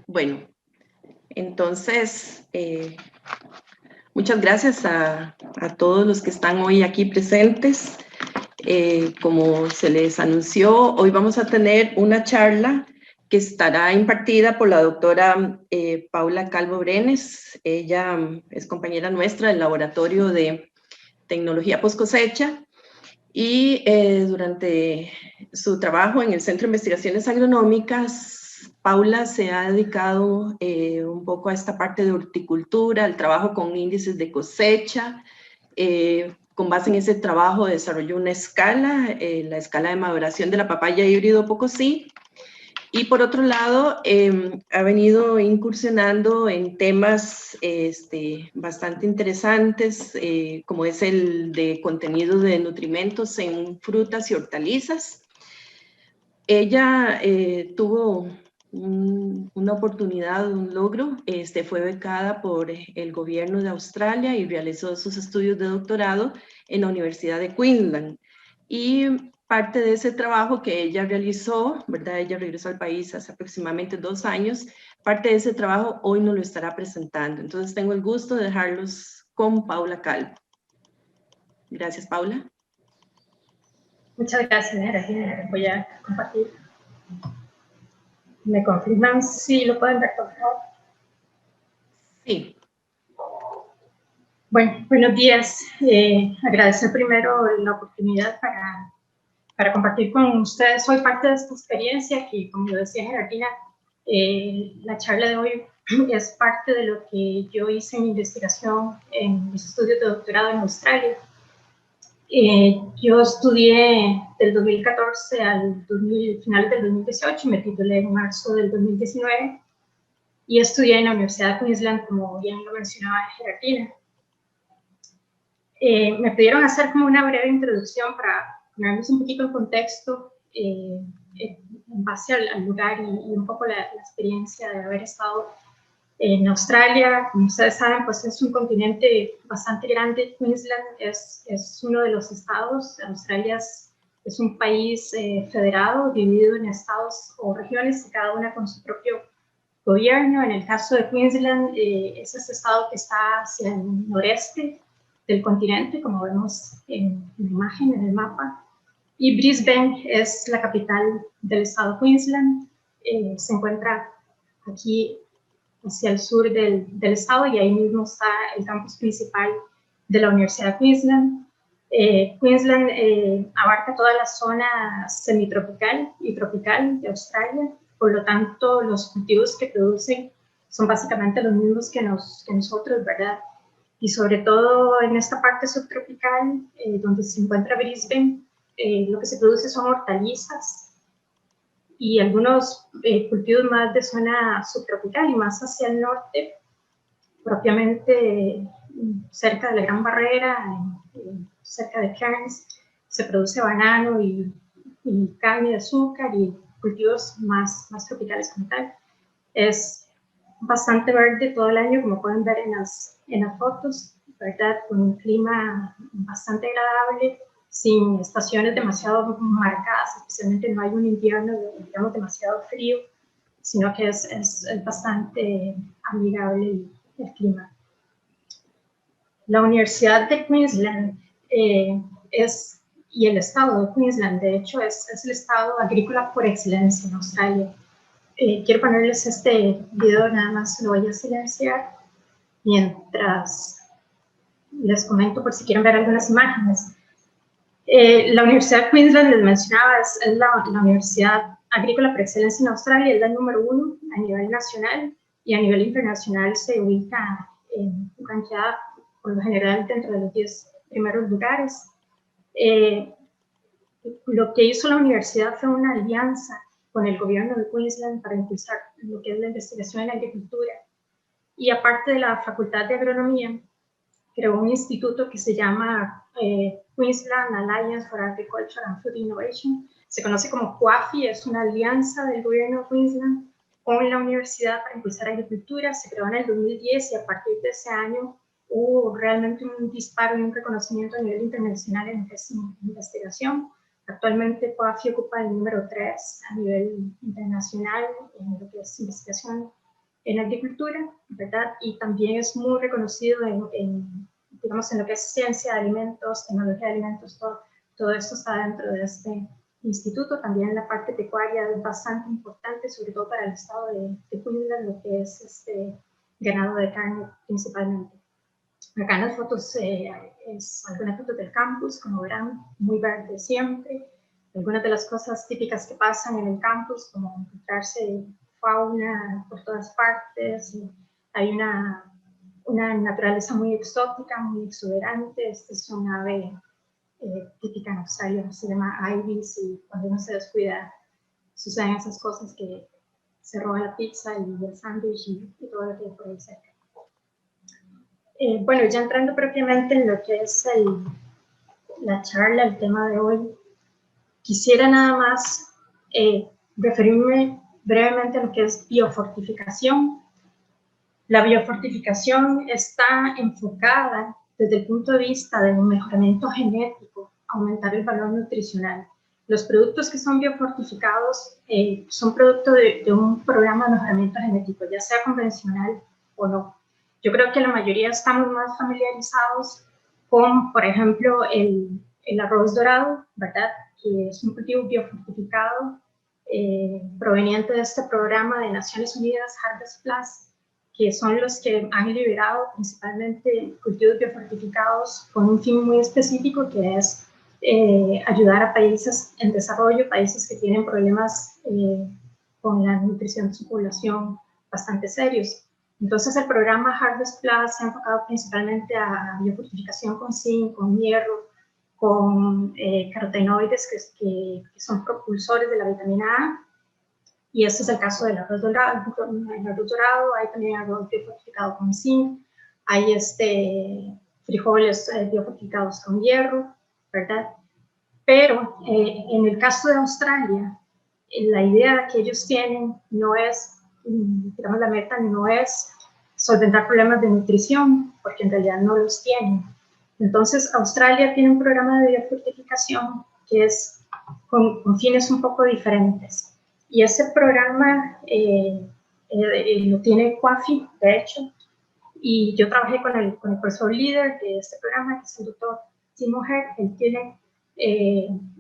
Bueno, entonces, muchas gracias a todos los que están hoy aquí presentes. Como se les anunció, hoy vamos a tener una charla que estará impartida por la doctora Paula Calvo Brenes. Ella es compañera nuestra del Laboratorio de Tecnología Post Cosecha y durante su trabajo en el Centro de Investigaciones Agronómicas, Paula se ha dedicado un poco a esta parte de horticultura, al trabajo con índices de cosecha. Con base en ese trabajo desarrolló una escala, la escala de maduración de la papaya híbrido Pocosí. Y por otro lado, ha venido incursionando en temas bastante interesantes, como es el de contenido de nutrimentos en frutas y hortalizas. Ella tuvo una oportunidad, un logro, fue becada por el gobierno de Australia y realizó sus estudios de doctorado en la Universidad de Queensland. Y parte de ese trabajo que ella realizó, ¿verdad? Ella regresó al país hace aproximadamente 2 años, parte de ese trabajo hoy nos lo estará presentando. Entonces tengo el gusto de dejarlos con Paula Calvo. Gracias, Paula. Muchas gracias, Regina. Voy a compartir. ¿Me confirman si lo pueden ver, por favor? Sí. Bueno, buenos días. Agradecer primero la oportunidad para compartir con ustedes hoy parte de esta experiencia que, como lo decía Gerardina, la charla de hoy es parte de lo que yo hice en mi investigación en mis estudios de doctorado en Australia. Yo estudié del 2014 al finales del 2018, me titulé en marzo del 2019 y estudié en la Universidad de Queensland, como bien lo mencionaba Gerardina. Me pidieron hacer como una breve introducción para ponernos un poquito en contexto en base al lugar y un poco la experiencia de haber estado en Australia. Como ustedes saben, pues es un continente bastante grande. Queensland es uno de los estados. Australia es un país federado, dividido en estados o regiones, cada una con su propio gobierno. En el caso de Queensland, es ese estado que está hacia el noreste del continente, como vemos en la imagen, en el mapa. Y Brisbane es la capital del estado de Queensland. Se encuentra aquí hacia el sur del estado y ahí mismo está el campus principal de la Universidad de Queensland. Queensland abarca toda la zona semitropical y tropical de Australia, por lo tanto los cultivos que producen son básicamente los mismos que nosotros, ¿verdad? Y sobre todo en esta parte subtropical, donde se encuentra Brisbane, lo que se produce son hortalizas y algunos cultivos más de zona subtropical y más hacia el norte, propiamente cerca de la Gran Barrera, cerca de Cairns, se produce banano y caña de azúcar y cultivos más tropicales como tal. Es bastante verde todo el año, como pueden ver en las fotos, ¿verdad? Con un clima bastante agradable, sin estaciones demasiado marcadas, especialmente no hay un invierno, digamos, demasiado frío, sino que es bastante amigable el clima. La Universidad de Queensland y el estado de Queensland, de hecho, es el estado agrícola por excelencia en Australia. Quiero ponerles este video, nada más lo voy a silenciar mientras les comento por si quieren ver algunas imágenes. La Universidad de Queensland, les mencionaba, es la universidad agrícola por excelencia en Australia, es la número 1 a nivel nacional y a nivel internacional se ubica ranqueada por lo general dentro de los 10 primeros lugares. Lo que hizo la universidad fue una alianza con el gobierno de Queensland para impulsar lo que es la investigación en la agricultura. Y aparte de la Facultad de Agronomía, creó un instituto que se llama Queensland Alliance for Agriculture and Food Innovation. Se conoce como QAFI, es una alianza del gobierno de Queensland con la universidad para impulsar agricultura. Se creó en el 2010 y a partir de ese año hubo realmente un disparo y un reconocimiento a nivel internacional en esta investigación. Actualmente COAFI ocupa el número 3 a nivel internacional en lo que es investigación en agricultura, ¿verdad? Y también es muy reconocido digamos, en lo que es ciencia de alimentos, tecnología de alimentos, todo esto está dentro de este instituto. También la parte pecuaria es bastante importante, sobre todo para el estado de Queensland, lo que es ganado de carne principalmente. Acá en las fotos es algunas fotos del campus, como verán, muy verde siempre. Algunas de las cosas típicas que pasan en el campus, como encontrarse fauna por todas partes. Hay una naturaleza muy exótica, muy exuberante. Esta es una ave típica en Australia, se llama ibis, y cuando uno se descuida suceden esas cosas que se roba la pizza y el sándwich y todo lo que hay por ahí cerca. Bueno, ya entrando propiamente en lo que es la charla, el tema de hoy, quisiera nada más referirme brevemente a lo que es biofortificación. La biofortificación está enfocada desde el punto de vista de un mejoramiento genético, aumentar el valor nutricional. Los productos que son biofortificados son producto de un programa de mejoramiento genético, ya sea convencional o no. Yo creo que la mayoría estamos más familiarizados con, por ejemplo, el arroz dorado, ¿verdad? Que es un cultivo biofortificado proveniente de este programa de Naciones Unidas, Harvest Plus, que son los que han liberado principalmente cultivos biofortificados con un fin muy específico, que es ayudar a países en desarrollo, países que tienen problemas con la nutrición de su población bastante serios. Entonces el programa Harvest Plus se ha enfocado principalmente a biofortificación con zinc, con hierro, con carotenoides que son propulsores de la vitamina A. Y este es el caso del arroz dorado. En el arroz dorado hay también arroz biofortificado con zinc, hay frijoles biofortificados con hierro, ¿verdad? Pero en el caso de Australia, la idea que ellos tienen no es, digamos, la meta no es solventar problemas de nutrición, porque en realidad no los tienen. Entonces, Australia tiene un programa de biofortificación que es con fines un poco diferentes. Y ese programa lo tiene COAFI, de hecho, y yo trabajé con el profesor líder de este programa, que es el doctor Timo Herr. Él tiene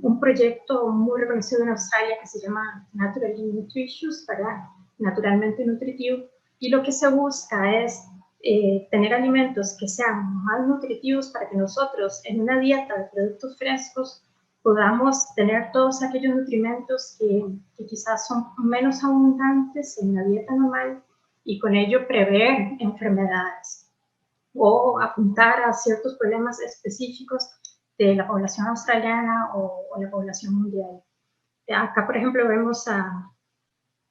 un proyecto muy reconocido en Australia que se llama Naturally Nutritious, ¿verdad? Naturalmente nutritivo, y lo que se busca es tener alimentos que sean más nutritivos para que nosotros en una dieta de productos frescos podamos tener todos aquellos nutrimentos que quizás son menos abundantes en la dieta normal, y con ello prever enfermedades o apuntar a ciertos problemas específicos de la población australiana o la población mundial. Acá, por ejemplo, vemos a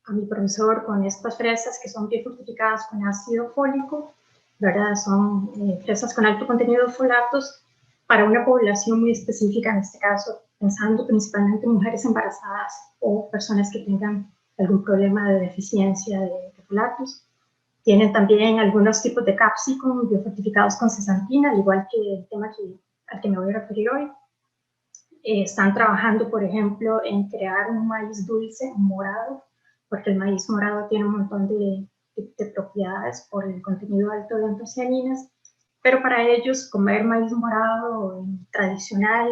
mi profesor con estas fresas que son biofortificadas con ácido fólico, ¿verdad? Son fresas con alto contenido de folatos para una población muy específica, en este caso pensando principalmente en mujeres embarazadas o personas que tengan algún problema de deficiencia de folatos. Tienen también algunos tipos de capsicum biofortificados con cesantina, al igual que el tema al que me voy a referir hoy. Están trabajando, por ejemplo, en crear un maíz dulce morado, porque el maíz morado tiene un montón de propiedades por el contenido alto de antocianinas, pero para ellos comer maíz morado tradicional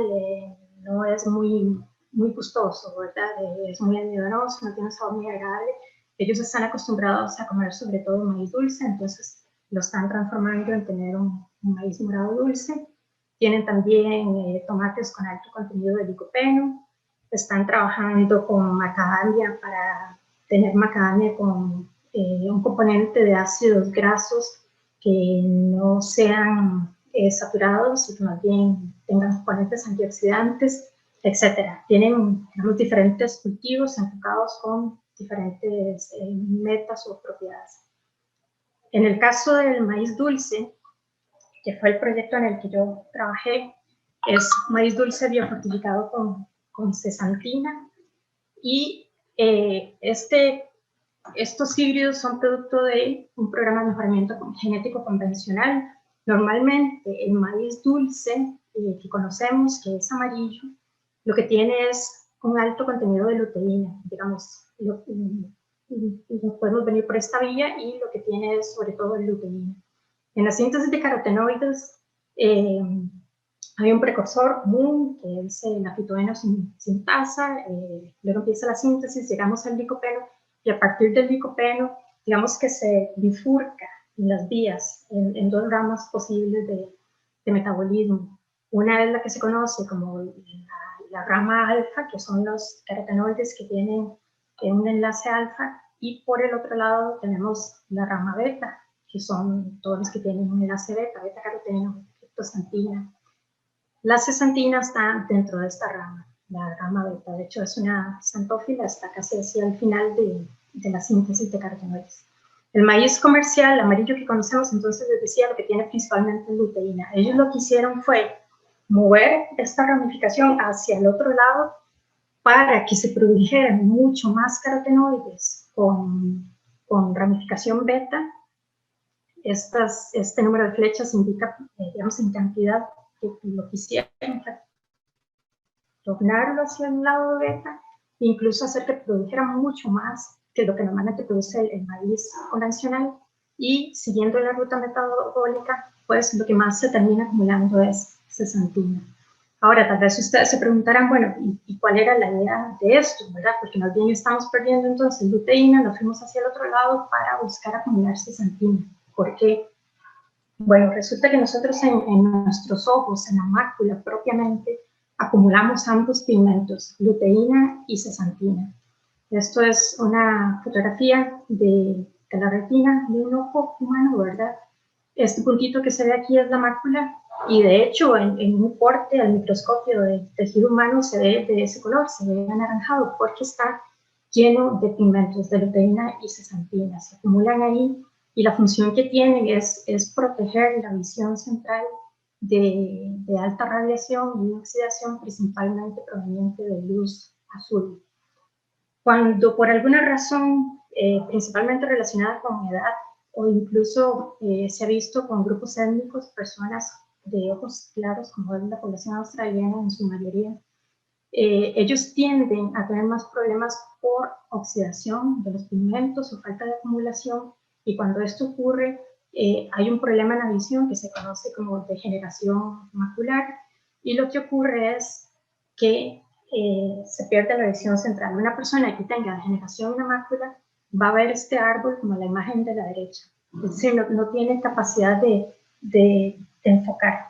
no es muy gustoso, ¿verdad? Es muy almidonoso, no tiene un sabor muy agradable. Ellos están acostumbrados a comer sobre todo maíz dulce, entonces lo están transformando en tener un maíz morado dulce. Tienen también tomates con alto contenido de licopeno. Están trabajando con macadamia para tener macadamia con un componente de ácidos grasos que no sean saturados y que más bien tengan componentes antioxidantes, etc. Tienen diferentes cultivos enfocados con diferentes metas o propiedades. En el caso del maíz dulce, que fue el proyecto en el que yo trabajé, es maíz dulce biofortificado con cesantina, y estos híbridos son producto de un programa de mejoramiento genético convencional. Normalmente el maíz dulce que conocemos, que es amarillo, lo que tiene es un alto contenido de luteína, digamos, nos podemos venir por esta vía, y lo que tiene es sobre todo luteína. En la síntesis de carotenoides hay un precursor común, que es la fitoeno sintasa, luego empieza la síntesis, llegamos al licopeno, y a partir del licopeno, digamos que se bifurca en las vías, en dos ramas posibles de metabolismo. Una es la que se conoce como la rama alfa, que son los carotenoides que tienen un enlace alfa, y por el otro lado tenemos la rama beta, que son todos los que tienen un enlace beta, beta-caroteno, zeaxantina. La zeaxantina está dentro de esta rama, la rama beta. De hecho, es una xantófila, está casi hacia el final de la síntesis de carotenoides. El maíz comercial, amarillo que conocemos, entonces les decía, lo que tiene principalmente luteína. Ellos lo que hicieron fue mover esta ramificación hacia el otro lado para que se produjeran mucho más carotenoides con ramificación beta. Este número de flechas indica, digamos, en cantidad que lo que hicieron tornarlo hacia el lado beta, e incluso hacer que produjera mucho más que lo que normalmente produce el maíz convencional, y siguiendo la ruta metabólica, pues lo que más se termina acumulando es zeaxantina. Ahora, tal vez ustedes se preguntarán, bueno, ¿y cuál era la idea de esto, verdad? Porque más bien estamos perdiendo entonces luteína, nos fuimos hacia el otro lado para buscar acumular zeaxantina. ¿Por qué? Bueno, resulta que nosotros en nuestros ojos, en la mácula propiamente, acumulamos ambos pigmentos, luteína y zeaxantina. Esto es una fotografía de la retina de un ojo humano, ¿verdad? Este puntito que se ve aquí es la mácula, y de hecho en un corte al microscopio de tejido humano se ve de ese color, se ve anaranjado, porque está lleno de pigmentos de luteína y zeaxantina. Se acumulan ahí, y la función que tienen es proteger la visión central de alta radiación y oxidación, principalmente proveniente de luz azul. Cuando por alguna razón, principalmente relacionada con edad, o incluso se ha visto con grupos étnicos, personas de ojos claros, como es la población australiana en su mayoría, ellos tienden a tener más problemas por oxidación de los pigmentos o falta de acumulación, y cuando esto ocurre, hay un problema en la visión que se conoce como degeneración macular, y lo que ocurre es que se pierde la visión central. Una persona que tenga degeneración en la mácula va a ver este árbol como la imagen de la derecha, es decir, no tiene capacidad de enfocar,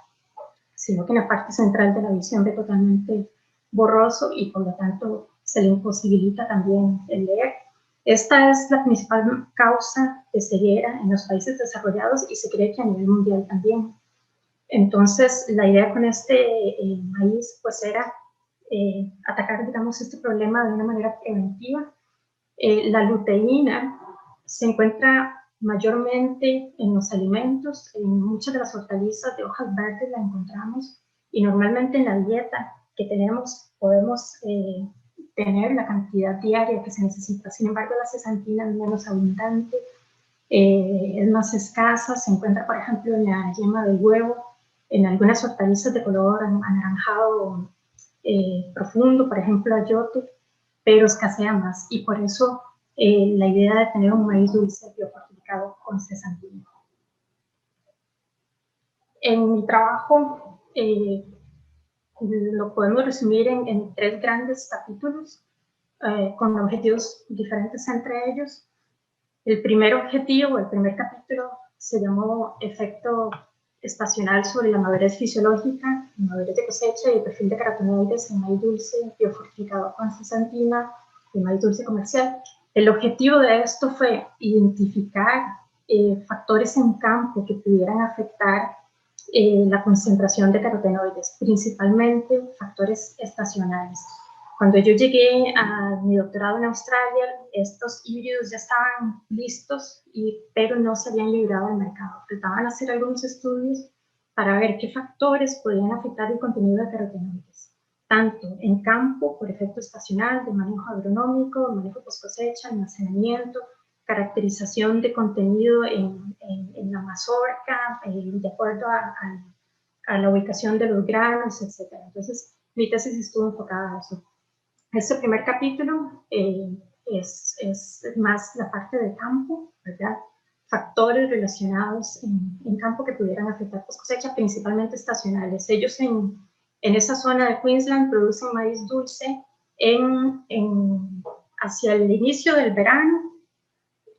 sino que en la parte central de la visión ve totalmente borroso, y por lo tanto se le imposibilita también el leer. Esta es la principal causa de ceguera en los países desarrollados, y se cree que a nivel mundial también. Entonces, la idea con este maíz pues era atacar, digamos, este problema de una manera preventiva. La luteína se encuentra mayormente en los alimentos, en muchas de las hortalizas de hojas verdes la encontramos, y normalmente en la dieta que tenemos podemos tener la cantidad diaria que se necesita. Sin embargo, la zeaxantina es menos abundante, es más escasa, se encuentra, por ejemplo, en la yema del huevo, en algunas hortalizas de color anaranjado profundo, por ejemplo, ayote, pero escasea más, y por eso la idea de tener un maíz dulce biofortificado con zeaxantina. En mi trabajo lo podemos resumir en 3 grandes capítulos, con objetivos diferentes entre ellos. El primer objetivo, el primer capítulo, se llamó Efecto estacional sobre la madurez fisiológica, madurez de cosecha y el perfil de carotenoides en maíz dulce biofortificado con zeaxantina y maíz dulce comercial. El objetivo de esto fue identificar factores en campo que pudieran afectar la concentración de carotenoides, principalmente factores estacionales. Cuando yo llegué a mi doctorado en Australia, estos híbridos ya estaban listos, pero no se habían librado al mercado. Faltaban hacer algunos estudios para ver qué factores podían afectar el contenido de carotenoides, tanto en campo por efecto estacional, de manejo agronómico, manejo post cosecha, almacenamiento, caracterización de contenido en la mazorca, de acuerdo a la ubicación de los granos, etc. Entonces, mi tesis estuvo enfocada a eso. Este primer capítulo es más la parte de campo, ¿verdad? Factores relacionados en campo que pudieran afectar post cosecha, principalmente estacionales. Ellos en esa zona de Queensland producen maíz dulce hacia el inicio del verano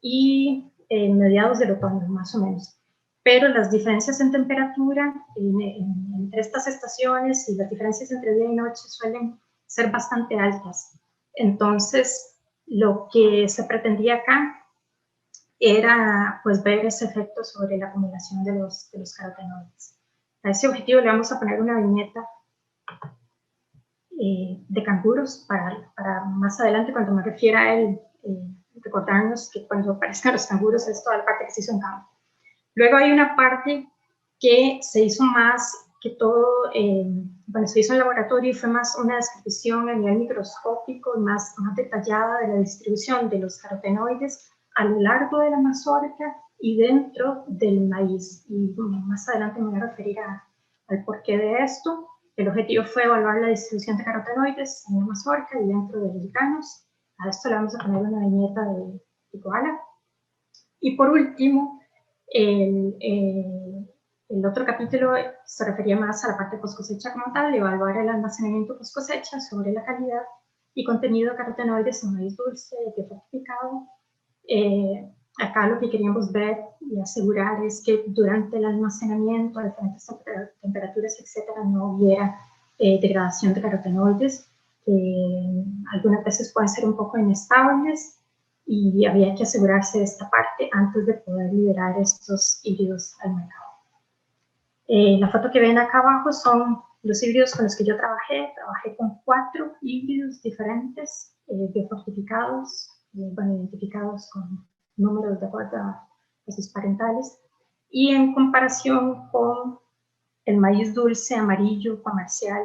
y mediados del otoño, más o menos. Pero las diferencias en temperatura entre estas estaciones y las diferencias entre día y noche suelen ser bastante altas. Entonces, lo que se pretendía acá era pues ver ese efecto sobre la acumulación de los carotenoides. A ese objetivo le vamos a poner una viñeta de canguros para más adelante, cuando me refiera a él, recordarnos que cuando aparezcan los canguros es toda la parte que se hizo en campo. Luego hay una parte que se hizo más que todo, bueno, se hizo en laboratorio y fue más una descripción a nivel microscópico, más detallada de la distribución de los carotenoides a lo largo de la mazorca y dentro del maíz. Y más adelante me voy a referir al porqué de esto. El objetivo fue evaluar la distribución de carotenoides en la mazorca y dentro de los granos. A esto le vamos a poner una viñeta de koala. Y por último, el otro capítulo se refería más a la parte post cosecha como tal, evaluar el almacenamiento post cosecha sobre la calidad y contenido de carotenoides en maíz dulce y fortificado. Acá lo que queríamos ver y asegurar es que durante el almacenamiento a diferentes temperaturas, etcétera, no hubiera degradación de carotenoides, que algunas veces pueden ser un poco inestables y había que asegurarse de esta parte antes de poder liberar estos híbridos al mercado. La foto que ven acá abajo son los híbridos con los que yo trabajé con 4 híbridos diferentes, biofortificados, bueno, identificados con números de acuerdo a sus parentales, y en comparación con el maíz dulce amarillo comercial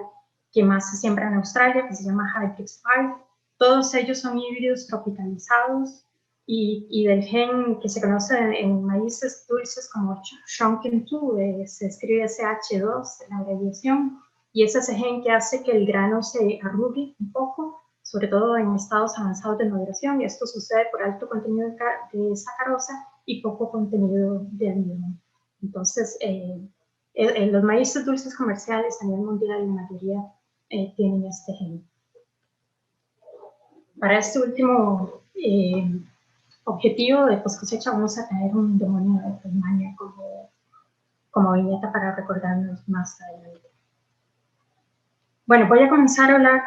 que más se siembra en Australia, que se llama Hybrix 5. Todos ellos son híbridos tropicalizados y del gen que se conoce en maíces dulces como Shonkin2, se escribe SH2, la abreviación, y es ese gen que hace que el grano se arrugue un poco, sobre todo en estados avanzados de maduración, y esto sucede por alto contenido de sacarosa y poco contenido de almidón. Entonces, los maíces dulces comerciales a nivel mundial, la mayoría tienen este gen. Para este último objetivo de post cosecha vamos a tener un demonio de Tasmania como viñeta para recordarnos más adelante. Bueno, voy a comenzar a hablar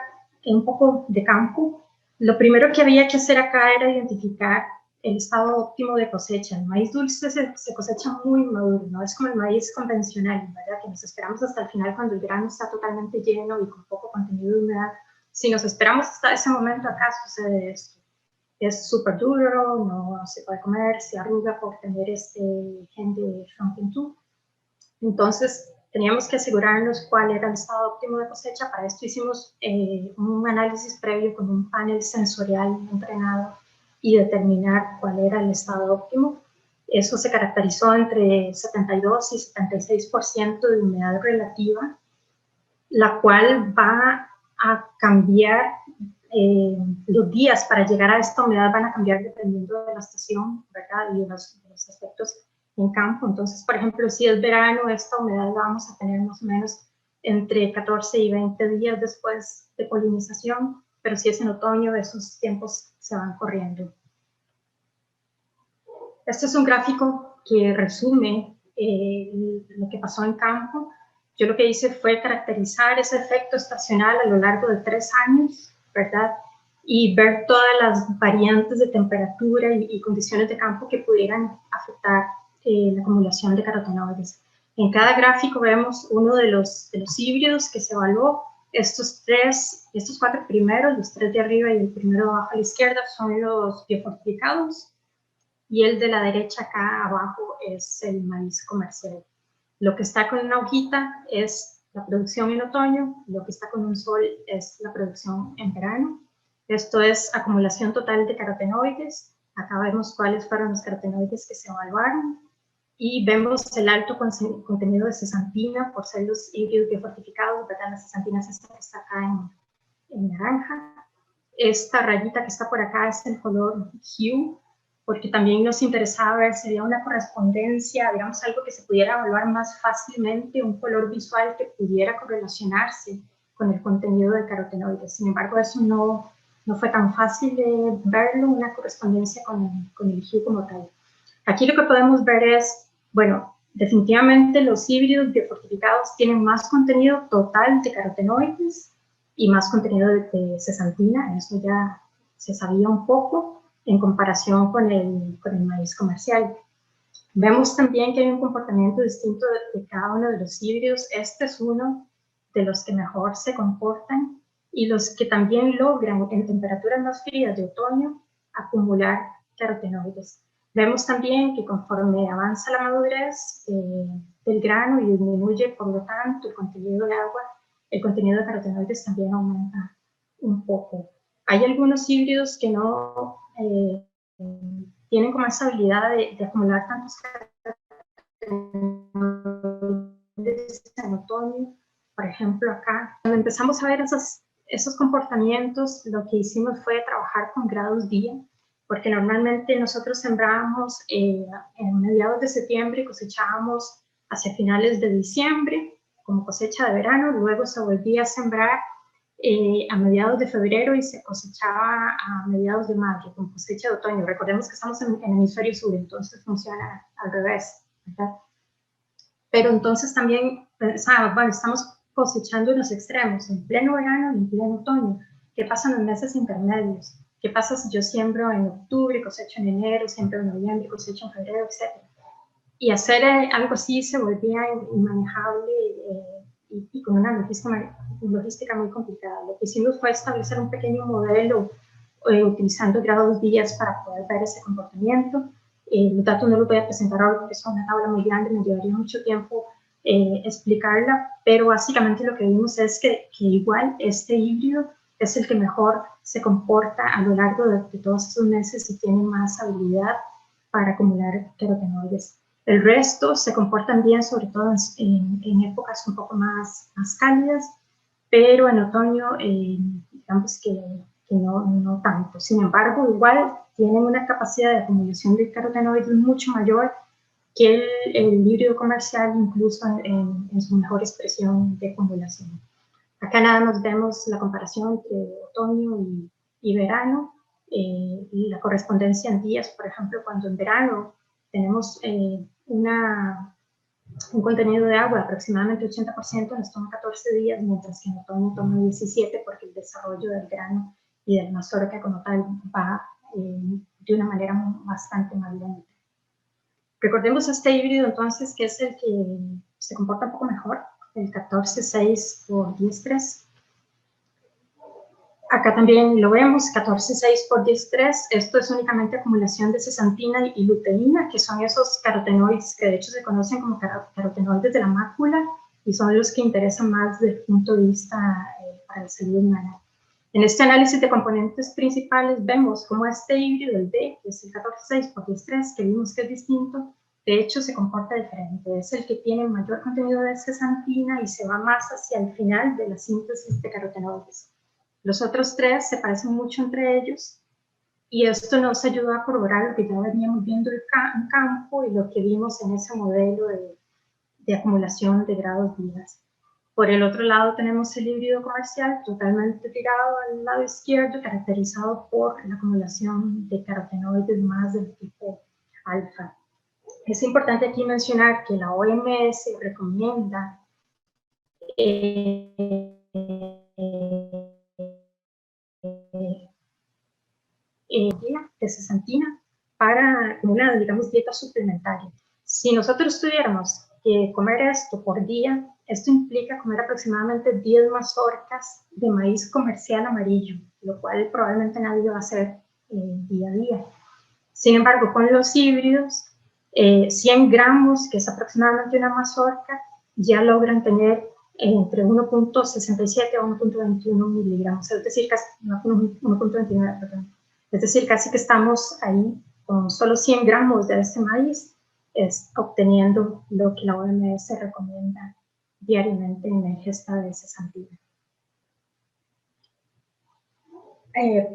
un poco de campo. Lo primero que había que hacer acá era identificar el estado óptimo de cosecha. El maíz dulce se cosecha muy maduro, no es como el maíz convencional, ¿verdad? Que nos esperamos hasta el final cuando el grano está totalmente lleno y con poco contenido de humedad. Si nos esperamos hasta ese momento, acá sucede esto. Es súper duro, no se puede comer, se arruga por tener este gen de Shonkin2. Entonces, teníamos que asegurarnos cuál era el estado óptimo de cosecha. Para esto hicimos un análisis previo con un panel sensorial entrenado y determinar cuál era el estado óptimo. Eso se caracterizó entre 72 y 76% de humedad relativa, la cual va a cambiar. Los días para llegar a esta humedad van a cambiar dependiendo de la estación, ¿verdad? Y de los aspectos en campo. Entonces, por ejemplo, si es verano, esta humedad la vamos a tener más o menos entre 14 y 20 días después de polinización, pero si es en otoño, esos tiempos se van corriendo. Este es un gráfico que resume lo que pasó en campo. Yo lo que hice fue caracterizar ese efecto estacional a lo largo de 3 años, ¿verdad? Y ver todas las variantes de temperatura y condiciones de campo que pudieran afectar la acumulación de carotenoides. En cada gráfico vemos uno de los híbridos que se evaluó. Estos 4 primeros, los 3 de arriba y el primero de abajo a la izquierda, son los biofortificados, y el de la derecha acá abajo es el maíz comercial. Lo que está con una hojita es la producción en otoño, lo que está con un sol es la producción en verano. Esto es acumulación total de carotenoides. Acá vemos cuáles fueron los carotenoides que se evaluaron. y vemos el alto contenido de cesantina por ser los híbridos biofortificados, ¿verdad? La cesantina es esta que está acá en naranja. Esta rayita que está por acá es el color hue, porque también nos interesaba ver si había una correspondencia, digamos, algo que se pudiera evaluar más fácilmente, un color visual que pudiera correlacionarse con el contenido de carotenoides. Sin embargo, eso no fue tan fácil de verlo, una correspondencia con el hue como tal. Aquí lo que podemos ver es, bueno, definitivamente los híbridos biofortificados tienen más contenido total de carotenoides y más contenido de cesantina, eso ya se sabía un poco en comparación con el maíz comercial. Vemos también que hay un comportamiento distinto de cada uno de los híbridos. Este es uno de los que mejor se comportan y los que también logran en temperaturas más frías de otoño acumular carotenoides. Vemos también que conforme avanza la madurez del grano y disminuye, por lo tanto, el contenido de agua, el contenido de carotenoides también aumenta un poco. Hay algunos híbridos que no tienen como esa habilidad de acumular tantos carotenoides en otoño. Por ejemplo, acá, cuando empezamos a ver esos comportamientos, lo que hicimos fue trabajar con grados día, porque normalmente nosotros sembrábamos en mediados de septiembre y cosechábamos hacia finales de diciembre como cosecha de verano, luego se volvía a sembrar a mediados de febrero y se cosechaba a mediados de mayo como cosecha de otoño. Recordemos que estamos en el hemisferio sur, entonces funciona al revés, ¿verdad? Pero entonces también pensaba, bueno, estamos cosechando en los extremos, en pleno verano y en pleno otoño. ¿Qué pasa en los meses intermedios? ¿Qué pasa si yo siembro en octubre, cosecho en enero, siembro en noviembre, cosecho en febrero, etcétera? Y hacer algo así se volvía inmanejable y con una logística muy complicada. Lo que hicimos fue establecer un pequeño modelo utilizando grados días para poder ver ese comportamiento. Los datos no los voy a presentar ahora porque es una tabla muy grande, me llevaría mucho tiempo explicarla, pero básicamente lo que vimos es que igual este híbrido es el que mejor se comporta a lo largo de todos esos meses y tiene más habilidad para acumular carotenoides. El resto se comportan bien, sobre todo en épocas un poco más cálidas, pero en otoño, digamos que no tanto. Sin embargo, igual tienen una capacidad de acumulación de carotenoides mucho mayor que el híbrido comercial, incluso en su mejor expresión de acumulación. Acá nada más vemos la comparación entre otoño y verano, y la correspondencia en días, por ejemplo, cuando en verano tenemos un contenido de agua de aproximadamente 80%, nos toma 14 días, mientras que en otoño toma 17 porque el desarrollo del grano y del mazorca como tal va de una manera bastante más lenta. Recordemos este híbrido entonces, que es el que se comporta un poco mejor, el 14-6 por 10-3. Acá también lo vemos, 14-6 por 10-3. Esto es únicamente acumulación de cesantina y luteína, que son esos carotenoides que de hecho se conocen como carotenoides de la mácula y son los que interesan más desde el punto de vista para la salud humana. En este análisis de componentes principales vemos cómo este híbrido, el D, que es el 14-6 por 10-3, que vimos que es distinto, de hecho se comporta diferente. Es el que tiene mayor contenido de cesantina y se va más hacia el final de la síntesis de carotenoides. Los otros tres se parecen mucho entre ellos y esto nos ayuda a corroborar lo que ya veníamos viendo en campo y lo que vimos en ese modelo de acumulación de grados días. Por el otro lado tenemos el híbrido comercial totalmente tirado al lado izquierdo, caracterizado por la acumulación de carotenoides más del tipo alfa. Es importante aquí mencionar que la OMS recomienda de cesantina para una, digamos, dieta suplementaria. Si nosotros tuviéramos que comer esto por día, esto implica comer aproximadamente 10 mazorcas de maíz comercial amarillo, lo cual probablemente nadie va a hacer día a día. Sin embargo, con los híbridos, 100 gramos, que es aproximadamente una mazorca, ya logran tener entre 1.67 a 1.21 miligramos, es decir, casi 1.29, perdón. Es decir, casi que estamos ahí con solo 100 gramos de este maíz, es obteniendo lo que la OMS recomienda diariamente en la ingesta de cesantina.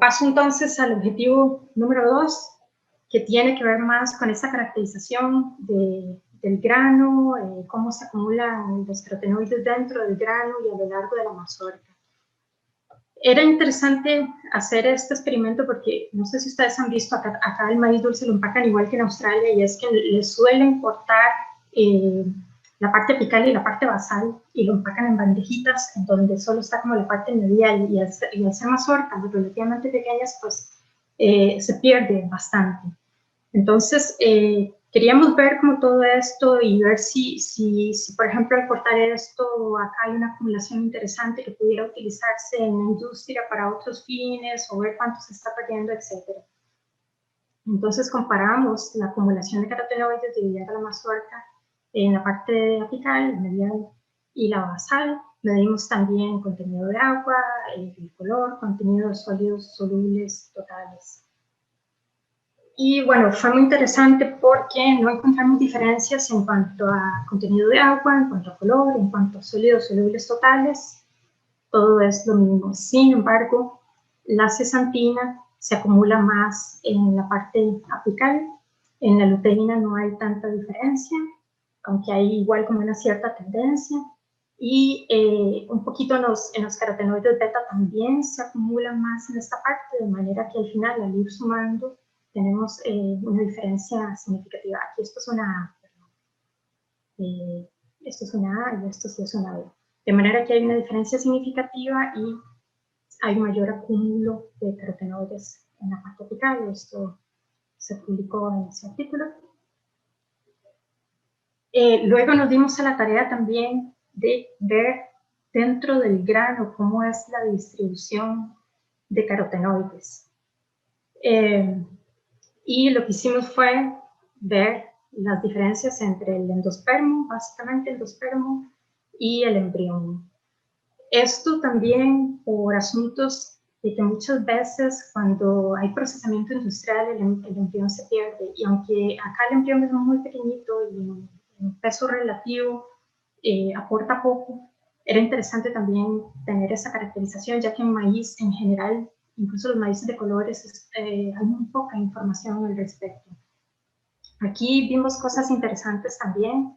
Paso entonces al objetivo número 2, que tiene que ver más con esa caracterización del grano, cómo se acumulan los carotenoides dentro del grano y a lo largo de la mazorca. Era interesante hacer este experimento porque no sé si ustedes han visto, acá el maíz dulce lo empacan igual que en Australia, y es que les suelen cortar la parte apical y la parte basal y lo empacan en bandejitas en donde solo está como la parte medial, y al ser mazorcas relativamente pequeñas, pues se pierde bastante. Entonces, queríamos ver como todo esto y ver si, por ejemplo, al cortar esto, acá hay una acumulación interesante que pudiera utilizarse en la industria para otros fines, o ver cuánto se está perdiendo, etc. Entonces, comparamos la acumulación de carotenoides dividida la mazorca en la parte apical, medial y la basal. Medimos también contenido de agua, el color, contenido de sólidos solubles totales. Y bueno, fue muy interesante porque no encontramos diferencias en cuanto a contenido de agua, en cuanto a color, en cuanto a sólidos solubles totales. Todo es lo mismo. Sin embargo, la cesantina se acumula más en la parte apical. En la luteína no hay tanta diferencia, aunque hay igual como una cierta tendencia. Y un poquito en los carotenoides beta también se acumulan más en esta parte, de manera que al final, al ir sumando, tenemos una diferencia significativa. Aquí esto es una A, esto es una A y esto sí es una B. De manera que hay una diferencia significativa y hay mayor acúmulo de carotenoides en la parte apical. Esto se publicó en ese artículo. Luego nos dimos a la tarea también de ver dentro del grano cómo es la distribución de carotenoides. Y lo que hicimos fue ver las diferencias entre el endospermo, básicamente el endospermo, y el embrión. Esto también por asuntos de que muchas veces cuando hay procesamiento industrial el embrión se pierde, y aunque acá el embrión es muy pequeñito y en peso relativo aporta poco, era interesante también tener esa caracterización, ya que en maíz en general, incluso los maíces de colores, hay muy poca información al respecto. Aquí vimos cosas interesantes también.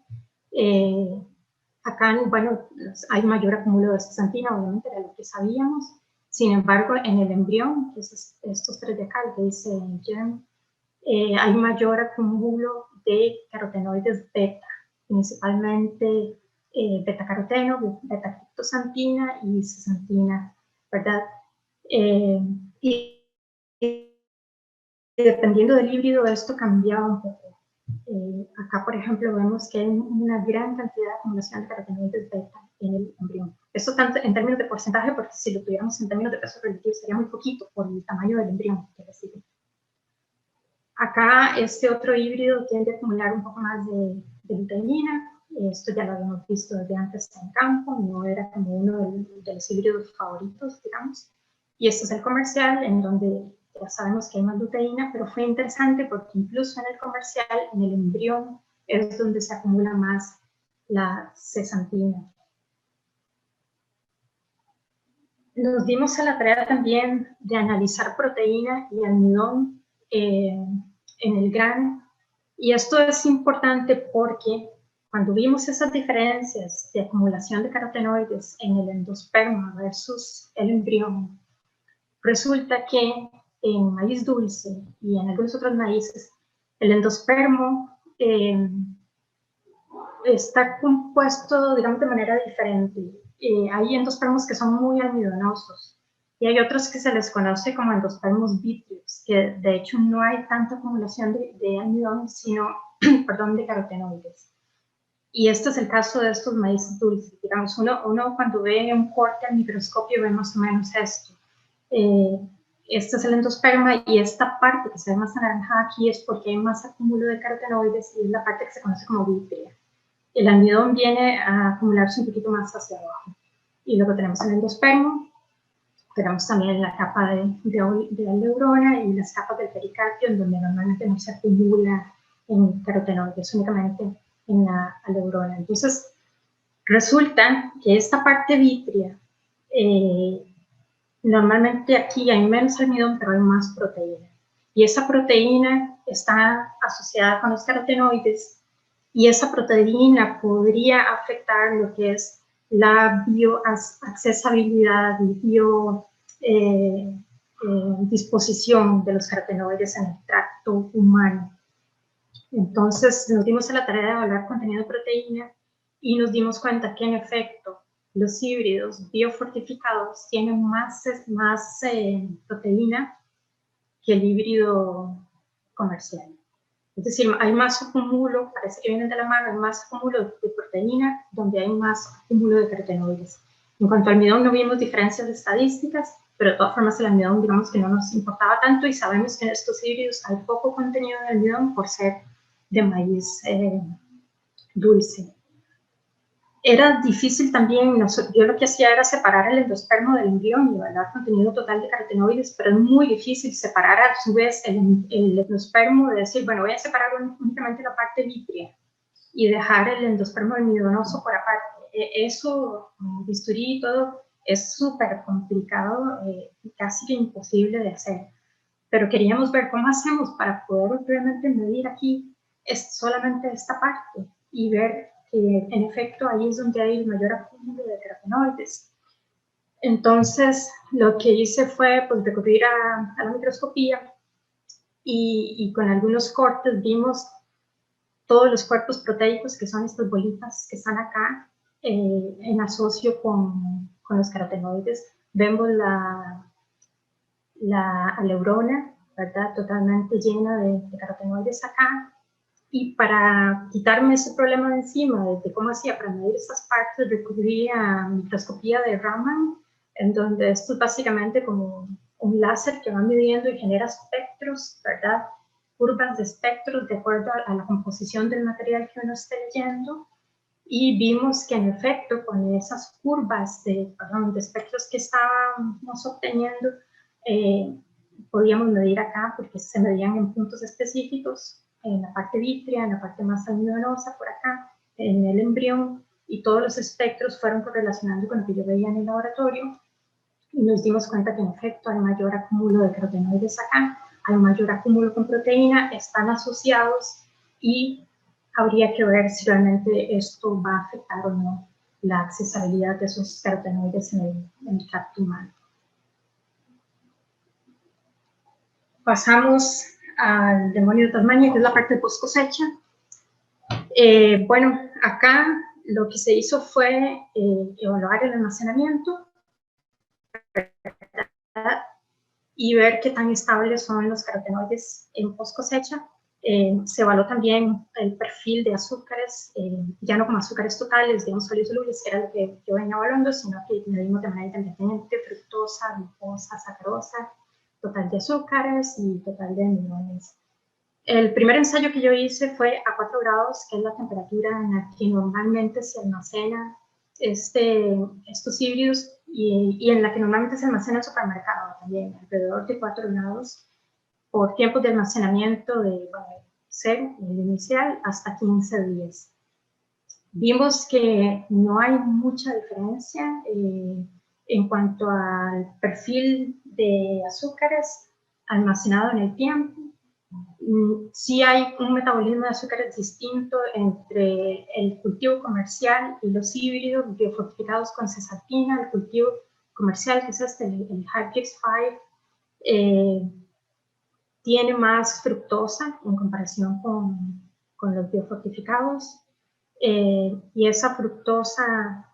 Acá, bueno, hay mayor acúmulo de cesantina, obviamente, era lo que sabíamos. Sin embargo, en el embrión, que es estos tres de acá, que dice germ, hay mayor acúmulo de carotenoides beta, principalmente beta-caroteno, beta-criptosantina y cesantina, ¿verdad? Y dependiendo del híbrido, esto cambiaba un poco. Acá, por ejemplo, vemos que hay una gran cantidad de acumulación de carotenoides beta en el embrión. Esto tanto en términos de porcentaje, porque si lo tuviéramos en términos de peso relativo sería muy poquito por el tamaño del embrión que recibe. Acá este otro híbrido tiende a acumular un poco más de luteína. Esto ya lo habíamos visto desde antes en campo, no era como uno de los híbridos favoritos, digamos. Y este es el comercial, en donde ya sabemos que hay más luteína, pero fue interesante porque incluso en el comercial, en el embrión, es donde se acumula más la cesantina. Nos dimos a la tarea también de analizar proteína y almidón en el grano, y esto es importante porque cuando vimos esas diferencias de acumulación de carotenoides en el endosperma versus el embrión, resulta que en maíz dulce y en algunos otros maíces, el endospermo está compuesto, digamos, de manera diferente. Hay endospermos que son muy almidonosos y hay otros que se les conoce como endospermos vítreos, que de hecho no hay tanta acumulación de almidón, sino, perdón, de carotenoides. Y este es el caso de estos maíces dulces. Digamos, uno cuando ve un corte al microscopio ve más o menos esto. Este es el endosperma, y esta parte que se ve más anaranjada aquí es porque hay más acúmulo de carotenoides, y es la parte que se conoce como vítrea. El almidón viene a acumularse un poquito más hacia abajo. Y luego tenemos el endospermo, tenemos también la capa de la neurona y las capas del pericarpio, en donde normalmente no se acumula en carotenoides, únicamente en la aleurona. Entonces, resulta que esta parte vítrea, normalmente aquí hay menos almidón, pero hay más proteína. Y esa proteína está asociada con los carotenoides, y esa proteína podría afectar lo que es la bioaccesibilidad y disposición de los carotenoides en el tracto humano. Entonces nos dimos a la tarea de evaluar contenido de proteína y nos dimos cuenta que en efecto los híbridos biofortificados tienen más proteína que el híbrido comercial. Es decir, hay más acúmulo, parece que vienen de la mano, hay más acúmulo de proteína donde hay más acúmulo de carotenoides. En cuanto al almidón no vimos diferencias estadísticas, pero de todas formas el almidón digamos que no nos importaba tanto, y sabemos que en estos híbridos hay poco contenido de almidón por ser de maíz dulce. Era difícil también, yo lo que hacía era separar el endospermo del embrión y evaluar contenido total de carotenoides, pero es muy difícil separar a su vez el endospermo, de decir, bueno, voy a separar únicamente la parte vítrea y dejar el endospermo almidonoso por aparte. Eso, bisturí y todo, es súper complicado, casi que imposible de hacer. Pero queríamos ver cómo hacemos para poder realmente medir aquí solamente esta parte y ver que en efecto ahí es donde hay el mayor acúmulo de carotenoides. Entonces lo que hice fue pues recurrir a la microscopía y con algunos cortes vimos todos los cuerpos proteicos, que son estas bolitas que están acá, en asocio con los carotenoides. Vemos la aleurona, ¿verdad? Totalmente llena de carotenoides acá. Y para quitarme ese problema de encima, de cómo hacía para medir esas partes, recurrí a microscopía de Raman, en donde esto es básicamente como un láser que va midiendo y genera espectros, ¿verdad? Curvas de espectros de acuerdo a la composición del material que uno esté leyendo. Y vimos que en efecto con esas curvas de espectros que estábamos obteniendo, podíamos medir acá, porque se medían en puntos específicos, en la parte vítrea, en la parte más almidonosa por acá, en el embrión, y todos los espectros fueron correlacionando con lo que yo veía en el laboratorio, y nos dimos cuenta que en efecto hay mayor acúmulo de carotenoides acá, hay mayor acúmulo con proteína, están asociados, y habría que ver si realmente esto va a afectar o no la accesibilidad de esos carotenoides en el tracto humano. Pasamos al demonio de Tasmania, que es la parte de post cosecha. Bueno, acá lo que se hizo fue evaluar el almacenamiento y ver qué tan estables son los carotenoides en post cosecha. Se evaluó también el perfil de azúcares, ya no como azúcares totales, digamos solubles, que era lo que yo venía evaluando, sino que medimos de manera independiente fructosa, glucosa, sacarosa, total de azúcares y total de almidones. El primer ensayo que yo hice fue a 4 grados, que es la temperatura en la que normalmente se almacenan estos híbridos y en la que normalmente se almacena en el supermercado también, alrededor de 4 grados, por tiempos de almacenamiento de 0, el inicial, hasta 15 días. Vimos que no hay mucha diferencia en cuanto al perfil de azúcares almacenado en el tiempo. Sí hay un metabolismo de azúcares distinto entre el cultivo comercial y los híbridos biofortificados con cesatina. El cultivo comercial, que es el Hybrid 5, tiene más fructosa en comparación con los biofortificados, y esa fructosa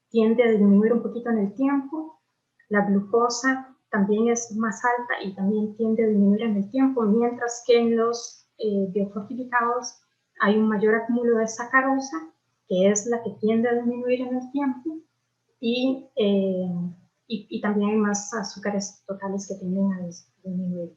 tiende a disminuir un poquito en el tiempo. La glucosa también es más alta y también tiende a disminuir en el tiempo, mientras que en los biofortificados hay un mayor acúmulo de sacarosa, que es la que tiende a disminuir en el tiempo, y también hay más azúcares totales que tienden a disminuir.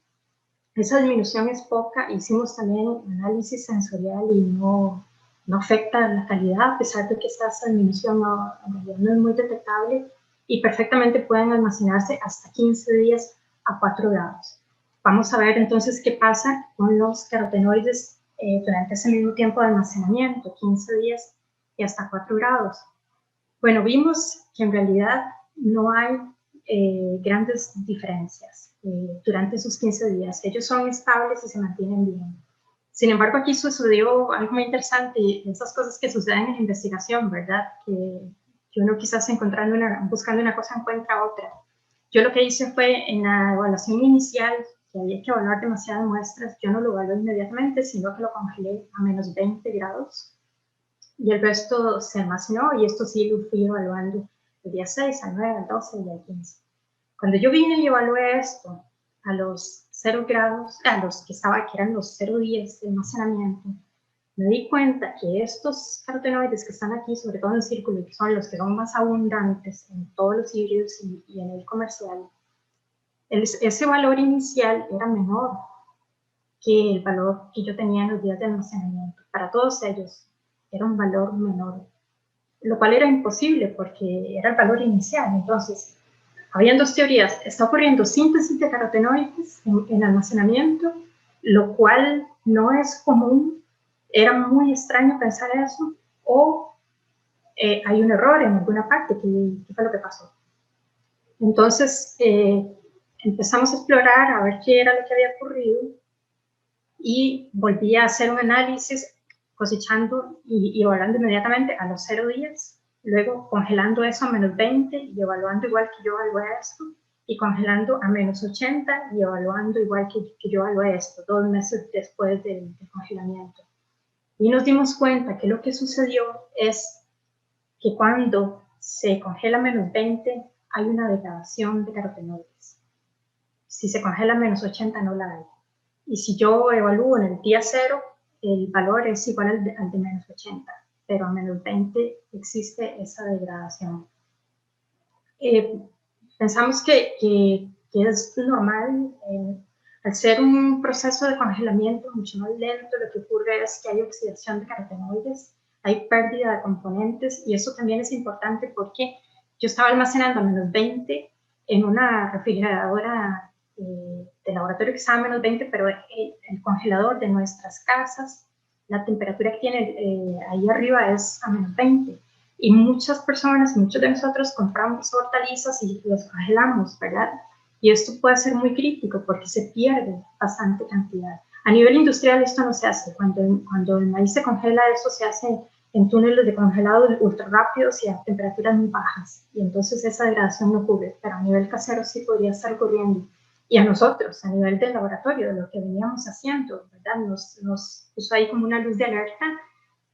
Esa disminución es poca. Hicimos también análisis sensorial y no afecta la calidad, a pesar de que esta disminución no es muy detectable, y perfectamente pueden almacenarse hasta 15 días a 4 grados. Vamos a ver entonces qué pasa con los carotenoides durante ese mismo tiempo de almacenamiento, 15 días y hasta 4 grados. Bueno, vimos que en realidad no hay grandes diferencias durante esos 15 días. Ellos son estables y se mantienen bien. Sin embargo, aquí sucedió algo muy interesante, y esas cosas que suceden en la investigación, ¿verdad? Que uno quizás buscando una cosa encuentra otra. Yo lo que hice fue, en la evaluación inicial, que había que evaluar demasiadas muestras, yo no lo evalué inmediatamente, sino que lo congelé a menos 20 grados. Y el resto se almacenó, y esto sí lo fui evaluando el día 6, al 9, al 12 y al 15. Cuando yo vine y evalué esto a los 0 grados, a los que eran los 0 días de almacenamiento, me di cuenta que estos carotenoides que están aquí, sobre todo en círculo, que son los que son más abundantes en todos los híbridos y en el comercial, ese valor inicial era menor que el valor que yo tenía en los días de almacenamiento. Para todos ellos era un valor menor, lo cual era imposible porque era el valor inicial. Entonces, habían dos teorías. Está ocurriendo síntesis de carotenoides en almacenamiento, lo cual no es común. Era muy extraño pensar eso. O hay un error en alguna parte. ¿Qué fue lo que pasó? Entonces, empezamos a explorar a ver qué era lo que había ocurrido, y volví a hacer un análisis cosechando y evaluando inmediatamente a los 0 días, luego congelando eso a menos 20 y evaluando igual que yo evalué esto, y congelando a menos 80 y evaluando igual que yo evalué esto, 2 meses después del congelamiento. Y nos dimos cuenta que lo que sucedió es que cuando se congela a menos 20 hay una degradación de carotenoides. Si se congela a menos 80 no la hay. Y si yo evalúo en el día 0, el valor es igual al de menos 80, pero a menos 20 existe esa degradación. Pensamos que es normal. Al ser un proceso de congelamiento mucho más lento, lo que ocurre es que hay oxidación de carotenoides, hay pérdida de componentes, y eso también es importante porque yo estaba almacenando a menos 20 en una refrigeradora de laboratorio que estaba a menos 20, pero el congelador de nuestras casas, la temperatura que tiene ahí arriba es a menos 20. Y muchas personas, muchos de nosotros compramos hortalizas y las congelamos, ¿verdad? Y esto puede ser muy crítico porque se pierde bastante cantidad. A nivel industrial esto no se hace. Cuando el maíz se congela, eso se hace en túneles de congelado ultra rápidos y a temperaturas muy bajas. Y entonces esa degradación no ocurre. Pero a nivel casero sí podría estar ocurriendo. Y a nosotros, a nivel del laboratorio, de lo que veníamos haciendo, ¿verdad? Nos puso ahí como una luz de alerta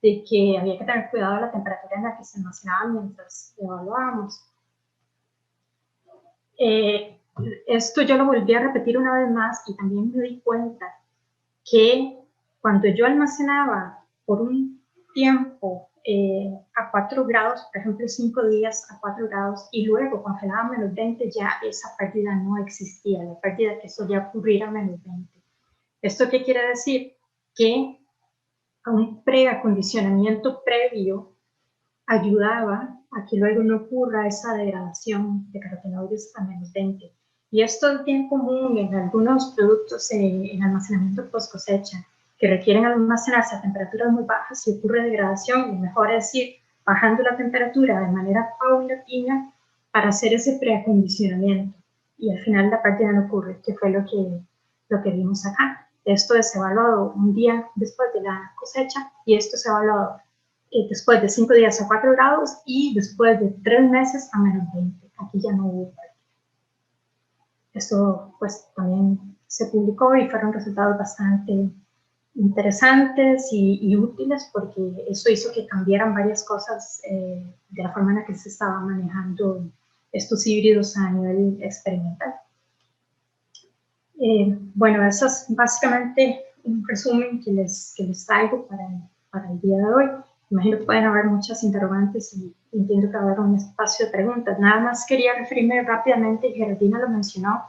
de que había que tener cuidado de la temperatura en la que se almacenaba mientras evaluábamos. Esto yo lo volví a repetir una vez más, y también me di cuenta que cuando yo almacenaba por un tiempo a 4 grados, por ejemplo 5 días a 4 grados, y luego congelaba a menos 20, ya esa pérdida no existía, la pérdida que solía ocurrir a menos 20. ¿Esto qué quiere decir? Que a un preacondicionamiento previo ayudaba a que luego no ocurra esa degradación de carotenoides a menos 20. Y esto es bien común en algunos productos en almacenamiento post cosecha, que requieren almacenarse a temperaturas muy bajas y ocurre degradación, y mejor es ir bajando la temperatura de manera paulatina para hacer ese preacondicionamiento. Y al final la pérdida no ocurre, que fue lo que vimos acá. Esto es evaluado un día después de la cosecha, y esto es evaluado después de 5 días a 4 grados y después de 3 meses a menos 20. Aquí ya no hubo pérdida. Esto pues también se publicó y fueron resultados bastante interesantes y útiles, porque eso hizo que cambiaran varias cosas de la forma en la que se estaban manejando estos híbridos a nivel experimental. Bueno, eso es básicamente un resumen que les traigo para el día de hoy. Imagino que pueden haber muchas interrogantes y entiendo que va a haber un espacio de preguntas. Nada más quería referirme rápidamente, Geraldina lo mencionó.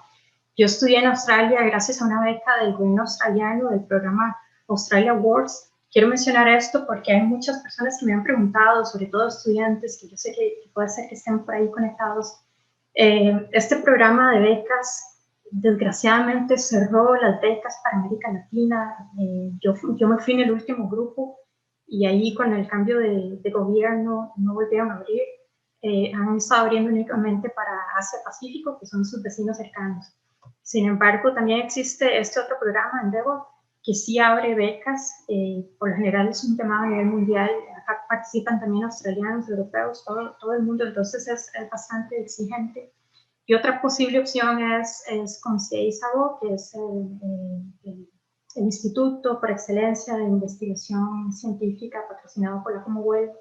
Yo estudié en Australia gracias a una beca del gobierno australiano del programa Australia Awards. Quiero mencionar esto porque hay muchas personas que me han preguntado, sobre todo estudiantes, que yo sé que puede ser que estén por ahí conectados. Este programa de becas desgraciadamente cerró las becas para América Latina. Yo me fui en el último grupo y ahí con el cambio de gobierno no volvieron a abrir. Han estado abriendo únicamente para Asia-Pacífico, que son sus vecinos cercanos. Sin embargo, también existe este otro programa, Endeavor, que sí abre becas. Por lo general es un tema a nivel mundial. Acá participan también australianos, europeos, todo el mundo, entonces es bastante exigente. Y otra posible opción es con CISABO, que es el Instituto por Excelencia de Investigación Científica patrocinado por la Commonwealth.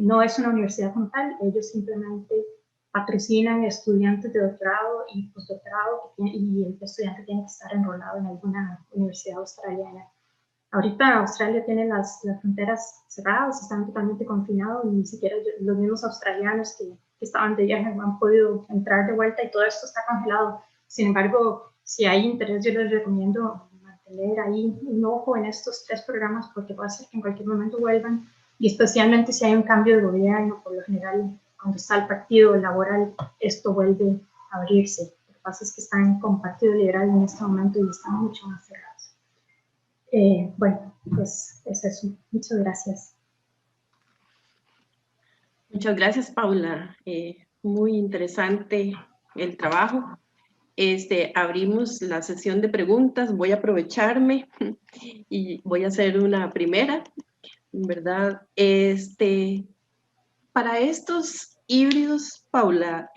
No es una universidad como tal, ellos simplemente patrocinan estudiantes de doctorado y postdoctorado, y el estudiante tiene que estar enrolado en alguna universidad australiana. Ahorita Australia tiene las fronteras cerradas, están totalmente confinados, y ni siquiera los mismos australianos que estaban de viaje han podido entrar de vuelta y todo esto está congelado. Sin embargo, si hay interés, yo les recomiendo mantener ahí un ojo en estos 3 programas, porque puede ser que en cualquier momento vuelvan, y especialmente si hay un cambio de gobierno. Por lo general, cuando está el partido laboral, esto vuelve a abrirse. Lo que pasa es que están con partido liberal en este momento y están mucho más cerrados. Bueno, pues es eso. Muchas gracias. Muchas gracias, Paula. Muy interesante el trabajo. Abrimos la sesión de preguntas. Voy a aprovecharme y voy a hacer una primera, ¿verdad? Para estos híbridos, Paula,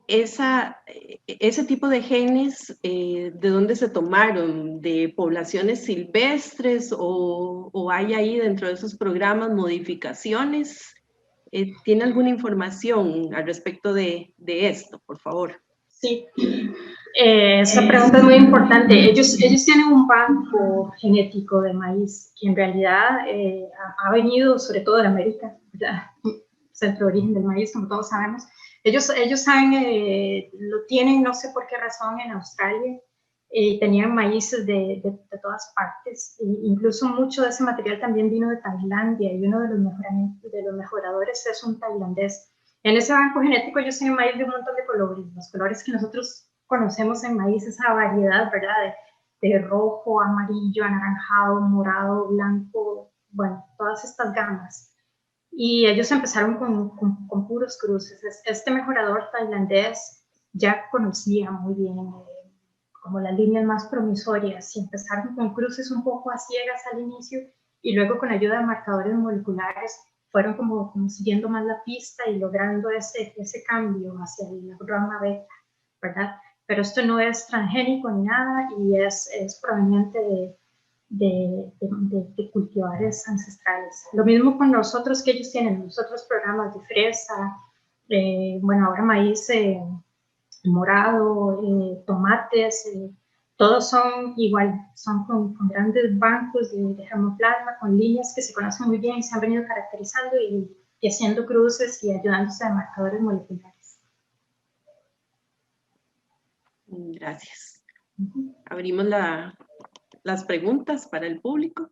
ese tipo de genes, ¿de dónde se tomaron? ¿De poblaciones silvestres o hay ahí dentro de esos programas modificaciones? ¿Tiene alguna información al respecto de esto, por favor? Sí, esa pregunta es muy importante. Ellos tienen un banco genético de maíz que en realidad ha venido sobre todo de América, ¿verdad? Centro de origen del maíz, como todos sabemos. Ellos saben, lo tienen, no sé por qué razón, en Australia. Tenían maíces de todas partes. Incluso mucho de ese material también vino de Tailandia, y uno de los mejoradores es un tailandés. En ese banco genético ellos tienen maíz de un montón de colores, los colores que nosotros conocemos en maíz, esa variedad, ¿verdad? De rojo, amarillo, anaranjado, morado, blanco, bueno, todas estas gamas. Y ellos empezaron con puros cruces. Este mejorador tailandés ya conocía muy bien como las líneas más promisorias, y empezaron con cruces un poco a ciegas al inicio, y luego con ayuda de marcadores moleculares fueron como siguiendo más la pista y logrando ese cambio hacia la rama beta, ¿verdad? Pero esto no es transgénico ni nada, y es proveniente de cultivares ancestrales. Lo mismo con los otros que ellos tienen, los otros programas de fresa, bueno, ahora maíz morado, tomates, todos son igual, son con grandes bancos de germoplasma, con líneas que se conocen muy bien y se han venido caracterizando y haciendo cruces y ayudándose a marcadores moleculares. Gracias. Abrimos las preguntas para el público.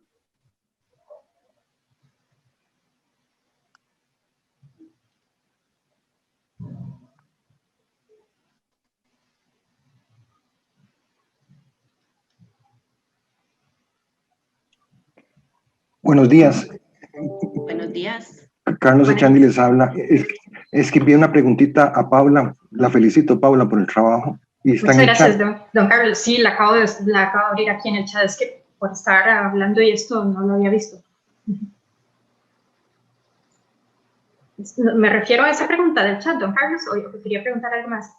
Buenos días. Buenos días. Carlos Echandi les habla. Es que vi una preguntita a Paula. La felicito, Paula, por el trabajo. Y está Muchas en el gracias, chat. don Carlos. Sí, la acabo de abrir aquí en el chat. Es que por estar hablando y esto no lo había visto. Me refiero a esa pregunta del chat, don Carlos, o quería preguntar algo más.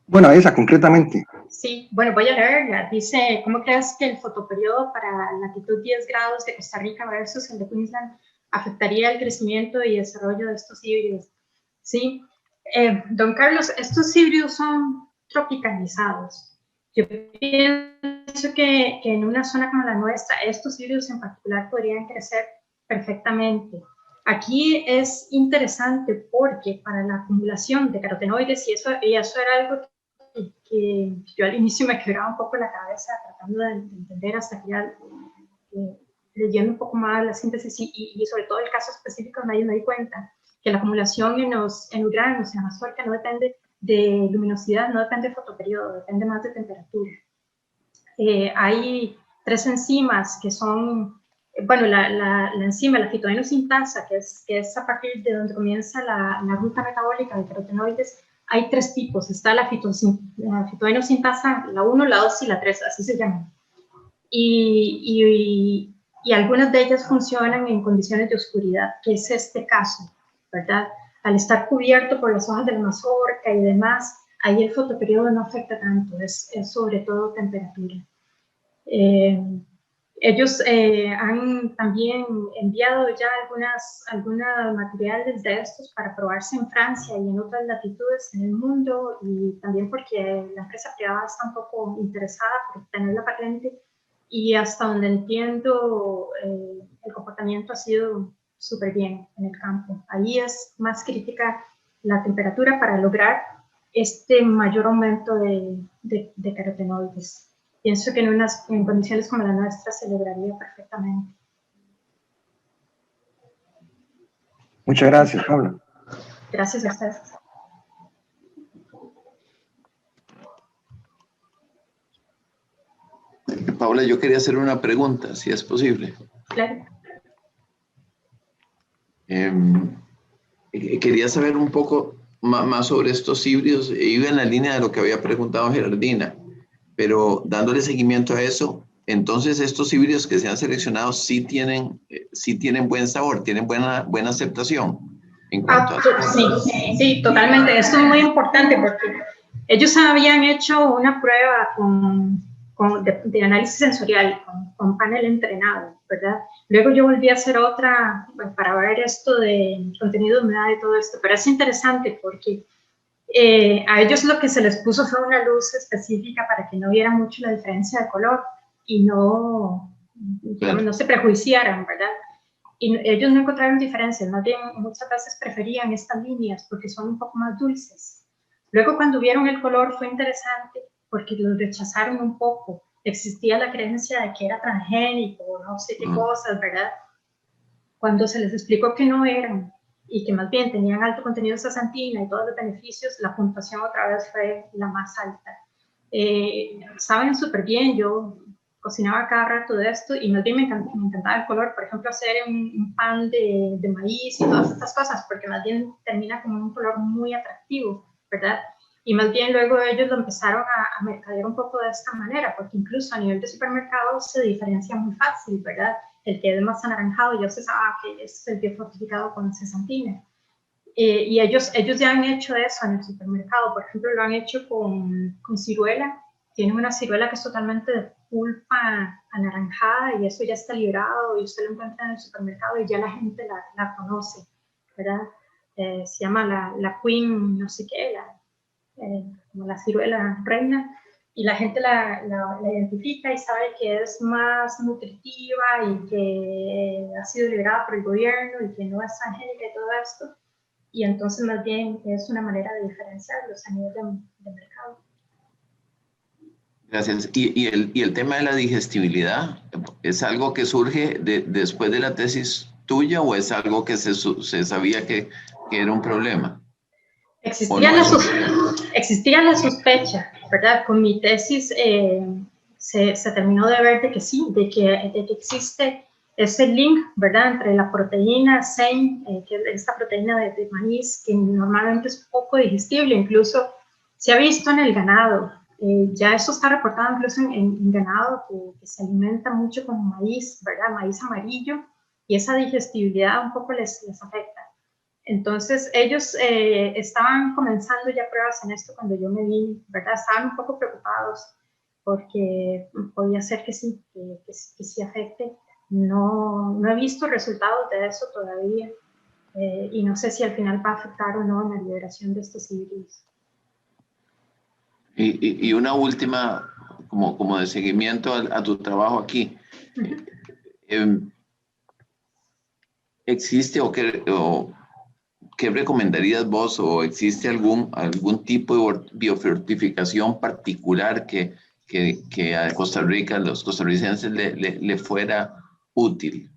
Bueno, a esa concretamente. Sí, bueno, voy a leerla. Dice, ¿cómo crees que el fotoperiodo para latitud 10 grados de Costa Rica versus el de Queensland afectaría el crecimiento y desarrollo de estos híbridos? Sí, don Carlos, estos híbridos son tropicalizados. Yo pienso que en una zona como la nuestra, estos híbridos en particular podrían crecer perfectamente. Aquí es interesante porque para la acumulación de carotenoides, y eso era algo que yo al inicio me quebraba un poco la cabeza tratando de entender, hasta que ya leyendo un poco más la síntesis y sobre todo el caso específico me di cuenta que la acumulación en los granos, en la mazorca, no depende de luminosidad no depende de fotoperiodo, depende más de temperatura. Hay 3 enzimas que son, bueno, la enzima, la fitoinosintasa, que es a partir de donde comienza la ruta metabólica de carotenoides. Hay 3 tipos, está la fitoinosintasa, la 1, la 2 y la 3, así se llaman. Y algunas de ellas funcionan en condiciones de oscuridad, que es este caso, ¿verdad? Al estar cubierto por las hojas de la mazorca y demás, ahí el fotoperiodo no afecta tanto, es sobre todo temperatura. Ellos han también enviado ya algunos materiales de estos para probarse en Francia y en otras latitudes en el mundo, y también porque la empresa privada está un poco interesada por tener la patente, y hasta donde entiendo el comportamiento ha sido súper bien en el campo. Ahí es más crítica la temperatura para lograr este mayor aumento de carotenoides. Pienso que en condiciones como la nuestra se lograría perfectamente. Muchas gracias, Paula. Gracias a ustedes. Paula, yo quería hacer una pregunta, si es posible. Claro. Quería saber un poco más sobre estos híbridos. Iba en la línea de lo que había preguntado Gerardina, pero dándole seguimiento a eso, entonces estos híbridos que se han seleccionado sí tienen buen sabor, tienen buena aceptación en cuanto a... Sí, totalmente. Esto es muy importante porque ellos habían hecho una prueba de análisis sensorial con panel entrenado, ¿verdad? Luego yo volví a hacer otra para ver esto de contenido de humedad y todo esto, pero es interesante porque a ellos lo que se les puso fue una luz específica para que no vieran mucho la diferencia de color y no se prejuiciaran, ¿verdad? Y ellos no encontraron diferencias, más bien muchas veces preferían estas líneas porque son un poco más dulces. Luego cuando vieron el color fue interesante porque los rechazaron un poco. Existía la creencia de que era transgénico, no sé qué cosas, ¿verdad? Cuando se les explicó que no eran y que más bien tenían alto contenido de zeaxantina y todos los beneficios, la puntuación otra vez fue la más alta. Saben súper bien, yo cocinaba cada rato de esto y más bien me encantaba el color, por ejemplo, hacer un pan de maíz y todas estas cosas, porque más bien termina con un color muy atractivo, ¿verdad? Y más bien luego ellos lo empezaron a mercadear un poco de esta manera, porque incluso a nivel de supermercado se diferencia muy fácil, ¿verdad? El que es más anaranjado ya se sabe que es el biofortificado con zeaxantina. Y ellos ya han hecho eso en el supermercado, por ejemplo, lo han hecho con ciruela. Tienen una ciruela que es totalmente de pulpa anaranjada y eso ya está librado y usted lo encuentra en el supermercado y ya la gente la conoce, ¿verdad? Se llama la Queen, no sé qué, como la ciruela reina, y la gente la identifica y sabe que es más nutritiva y que ha sido liberada por el gobierno y que no es transgénica y todo esto. Y entonces más bien es una manera de diferenciarlos a nivel de mercado. Gracias. ¿Y el tema de la digestibilidad es algo que surge después de la tesis tuya o es algo que se sabía que era un problema? Existía la sospecha, ¿verdad? Con mi tesis se terminó de ver de que sí, de que existe ese link, ¿verdad? Entre la proteína SEM, que es esta proteína de maíz, que normalmente es poco digestible, incluso se ha visto en el ganado. Ya eso está reportado incluso en ganado que se alimenta mucho con maíz, ¿verdad? Maíz amarillo, y esa digestibilidad un poco les afecta. Entonces, ellos estaban comenzando ya pruebas en esto cuando yo me vi, ¿verdad? Estaban un poco preocupados porque podía ser que sí, que sí afecte. No he visto resultados de eso todavía y no sé si al final va a afectar o no en la liberación de estos híbridos. Y una última, como de seguimiento a tu trabajo aquí. ¿Existe o qué recomendarías vos o existe algún tipo de biofortificación particular que a Costa Rica, a los costarricenses le fuera útil?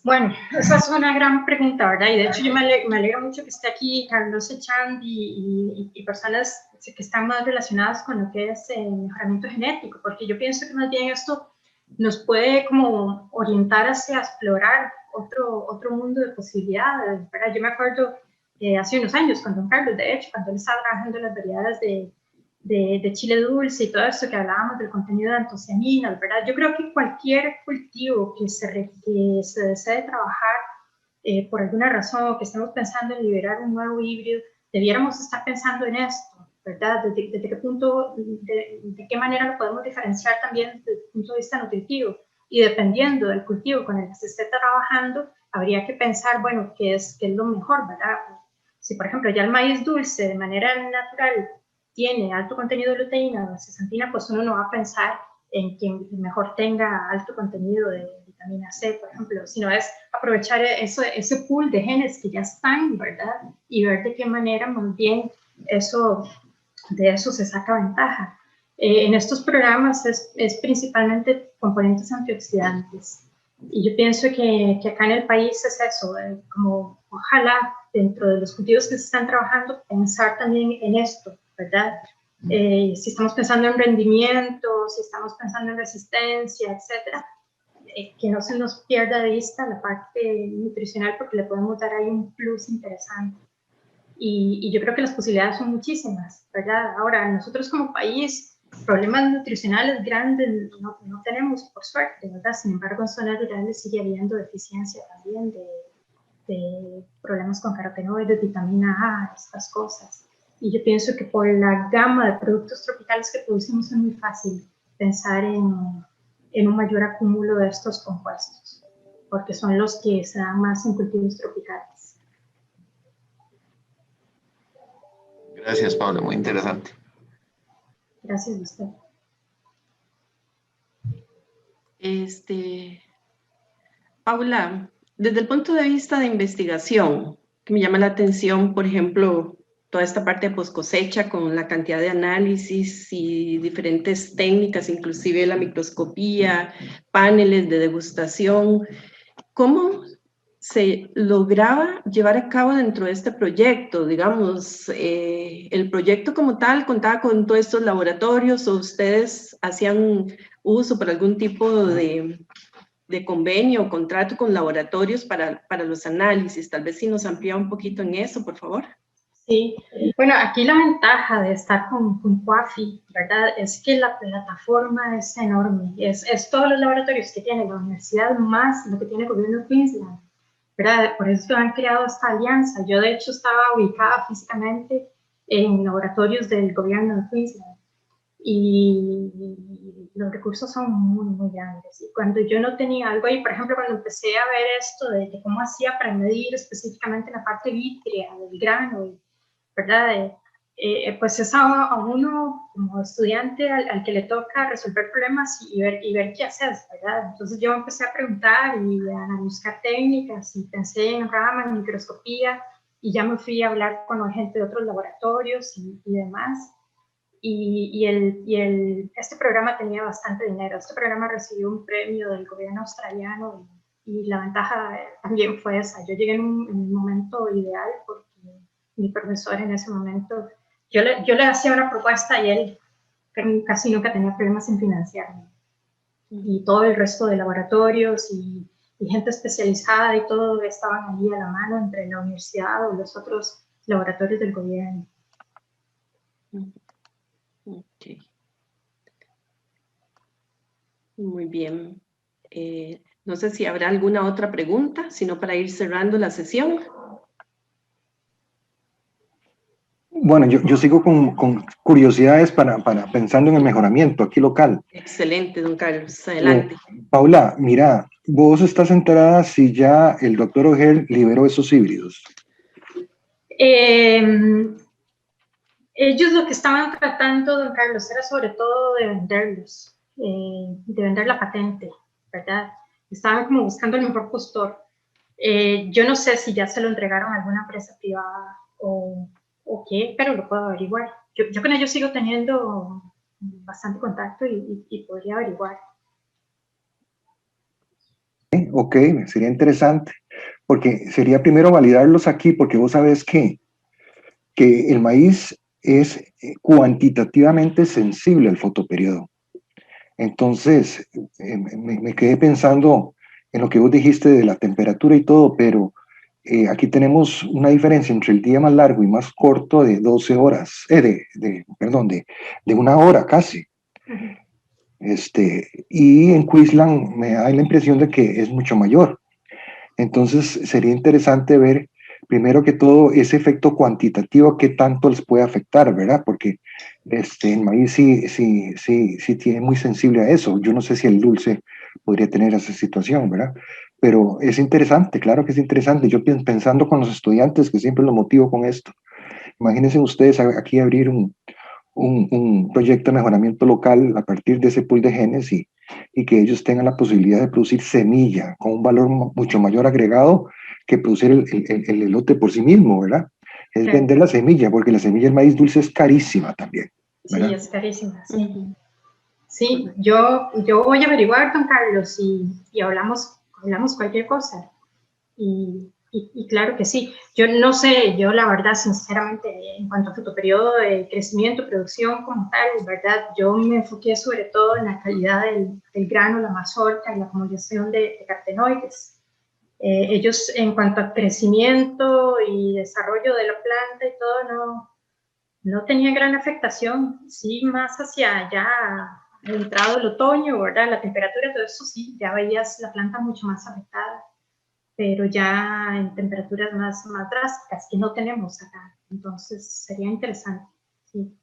Bueno, esa es una gran pregunta, ¿verdad? Y de hecho yo me alegra mucho que esté aquí Carlos Echand y personas que están más relacionadas con lo que es el mejoramiento genético, porque yo pienso que más bien esto nos puede como orientar hacia explorar otro mundo de posibilidades, ¿verdad? Yo me acuerdo hace unos años con don Carlos, de hecho, cuando él estaba trabajando en las variedades de chile dulce y todo esto que hablábamos del contenido de antocianinas, ¿verdad? Yo creo que cualquier cultivo que se desee trabajar por alguna razón o que estemos pensando en liberar un nuevo híbrido, debiéramos estar pensando en esto, ¿verdad? Desde qué punto, de qué manera lo podemos diferenciar también desde el punto de vista nutritivo. Y dependiendo del cultivo con el que se esté trabajando, habría que pensar, bueno, qué es lo mejor, ¿verdad? Si, por ejemplo, ya el maíz dulce de manera natural tiene alto contenido de luteína o zeaxantina, pues uno no va a pensar en quien mejor tenga alto contenido de vitamina C, por ejemplo, sino es aprovechar ese pool de genes que ya están, ¿verdad? Y ver de qué manera más bien de eso se saca ventaja. En estos programas es principalmente componentes antioxidantes. Y yo pienso que acá en el país es eso, como ojalá dentro de los cultivos que se están trabajando, pensar también en esto, ¿verdad? Si estamos pensando en rendimiento, si estamos pensando en resistencia, etcétera, que no se nos pierda de vista la parte nutricional porque le podemos dar ahí un plus interesante. Y yo creo que las posibilidades son muchísimas, ¿verdad? Ahora, nosotros como país, problemas nutricionales grandes no tenemos, por suerte, ¿verdad? Sin embargo, en zonas rurales sigue habiendo deficiencia también de problemas con carotenoides, vitamina A, estas cosas. Y yo pienso que por la gama de productos tropicales que producimos es muy fácil pensar en un mayor acúmulo de estos compuestos, porque son los que se dan más en cultivos tropicales. Gracias, Paula, muy interesante. Gracias a usted. Paula, desde el punto de vista de investigación, que me llama la atención, por ejemplo, toda esta parte de post-cosecha con la cantidad de análisis y diferentes técnicas, inclusive la microscopía, paneles de degustación, ¿cómo se lograba llevar a cabo dentro de este proyecto? Digamos, ¿el proyecto como tal contaba con todos estos laboratorios o ustedes hacían uso por algún tipo de convenio o contrato con laboratorios para los análisis? Tal vez si nos amplía un poquito en eso, por favor. Sí, bueno, aquí la ventaja de estar con COAFI, ¿verdad? Es que la plataforma es enorme, es todos los laboratorios que tiene la universidad más lo que tiene el gobierno de Queensland, ¿verdad? Por eso han creado esta alianza. Yo, de hecho, estaba ubicada físicamente en laboratorios del gobierno de Queensland y los recursos son muy, muy grandes. Y cuando yo no tenía algo ahí, por ejemplo, cuando empecé a ver esto de cómo hacía para medir específicamente la parte vítrea del grano, ¿verdad? Pues es a uno como estudiante al que le toca resolver problemas y ver qué haces, ¿verdad? Entonces yo empecé a preguntar y a buscar técnicas y pensé en Raman, en microscopía, y ya me fui a hablar con la gente de otros laboratorios y demás. Este programa tenía bastante dinero. Este programa recibió un premio del gobierno australiano y la ventaja también fue esa. Yo llegué en un momento ideal porque mi profesor en ese momento, yo le hacía una propuesta y él casi nunca tenía problemas en financiarme. Y todo el resto de laboratorios y gente especializada y todo estaban allí a la mano entre la universidad o los otros laboratorios del gobierno. Okay. Muy bien. No sé si habrá alguna otra pregunta, sino para ir cerrando la sesión. Bueno, yo sigo con curiosidades para pensando en el mejoramiento aquí local. Excelente, don Carlos. Adelante. Paula, mira, vos estás enterada si ya el doctor O'Hare liberó esos híbridos. Ellos lo que estaban tratando, don Carlos, era sobre todo de venderlos, de vender la patente, ¿verdad? Estaban como buscando el mejor postor. Yo no sé si ya se lo entregaron a alguna empresa privada o qué, pero lo puedo averiguar. Yo con ellos sigo teniendo bastante contacto y podría averiguar. Ok, sería interesante, porque sería primero validarlos aquí, porque vos sabés que el maíz es cuantitativamente sensible al fotoperiodo. Entonces, me quedé pensando en lo que vos dijiste de la temperatura y todo, pero aquí tenemos una diferencia entre el día más largo y más corto de 12 horas, perdón, de 1 hora casi. Y en Queensland me da la impresión de que es mucho mayor. Entonces sería interesante ver, primero que todo, ese efecto cuantitativo, qué tanto les puede afectar, ¿verdad? Porque el maíz sí tiene muy sensible a eso. Yo no sé si el dulce podría tener esa situación, ¿verdad? Pero es interesante, claro que es interesante. Yo pensando con los estudiantes, que siempre lo motivo con esto. Imagínense ustedes aquí abrir un proyecto de mejoramiento local a partir de ese pool de genes y que ellos tengan la posibilidad de producir semilla con un valor mucho mayor agregado que producir el elote por sí mismo, ¿verdad? Es Claro. vender la semilla, porque la semilla del maíz dulce es carísima también, ¿verdad? Sí, es carísima, sí. Sí, yo voy a averiguar, don Carlos, y hablamos cualquier cosa. Y claro que sí. Yo no sé, yo la verdad, sinceramente, en cuanto a fotoperiodo de crecimiento, producción como tal, verdad, yo me enfoqué sobre todo en la calidad del grano, la mazorca y la acumulación de carotenoides. Ellos, en cuanto a crecimiento y desarrollo de la planta y todo, no tenía gran afectación. Sí, más hacia ya entrado el otoño, ¿verdad? La temperatura, todo eso sí, ya veías la planta mucho más afectada, pero ya en temperaturas más drásticas que no tenemos acá. Entonces sería interesante, sí.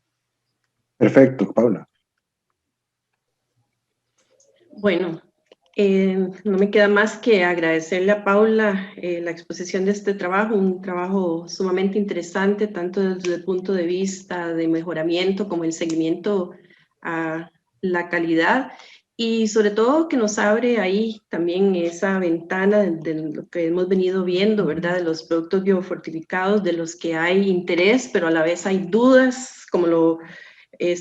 Perfecto, Paula. Bueno, no me queda más que agradecerle a Paula la exposición de este trabajo, un trabajo sumamente interesante, tanto desde el punto de vista de mejoramiento como el seguimiento a la calidad y sobre todo que nos abre ahí también esa ventana de lo que hemos venido viendo, ¿verdad? De los productos biofortificados, de los que hay interés, pero a la vez hay dudas, como lo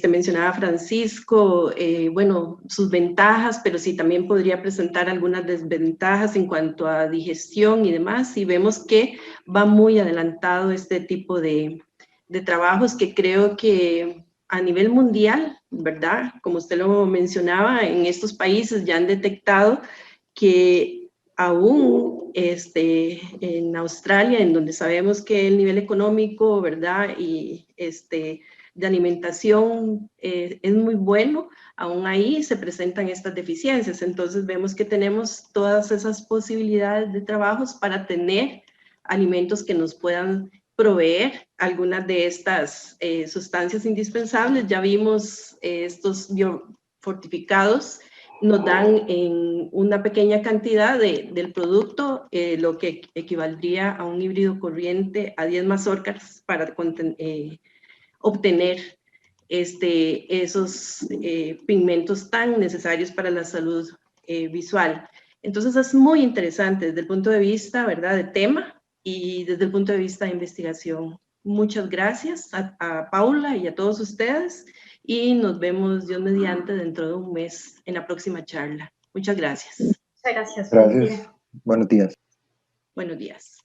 mencionaba Francisco, bueno, sus ventajas, pero sí también podría presentar algunas desventajas en cuanto a digestión y demás, y vemos que va muy adelantado este tipo de trabajos que creo que a nivel mundial, ¿verdad? Como usted lo mencionaba, en estos países ya han detectado que aún en Australia, en donde sabemos que el nivel económico, ¿verdad? Y de alimentación es muy bueno, aún ahí se presentan estas deficiencias. Entonces vemos que tenemos todas esas posibilidades de trabajos para tener alimentos que nos puedan proveer algunas de estas sustancias indispensables. Ya vimos estos biofortificados nos dan en una pequeña cantidad del producto lo que equivaldría a un híbrido corriente a 10 mazorcas para obtener esos pigmentos tan necesarios para la salud visual. Entonces es muy interesante desde el punto de vista, ¿verdad?, de tema y desde el punto de vista de investigación. Muchas gracias a Paula y a todos ustedes y nos vemos, Dios mediante, dentro de un mes en la próxima charla. Muchas gracias. Muchas gracias. Gracias. Buenos días. Buenos días.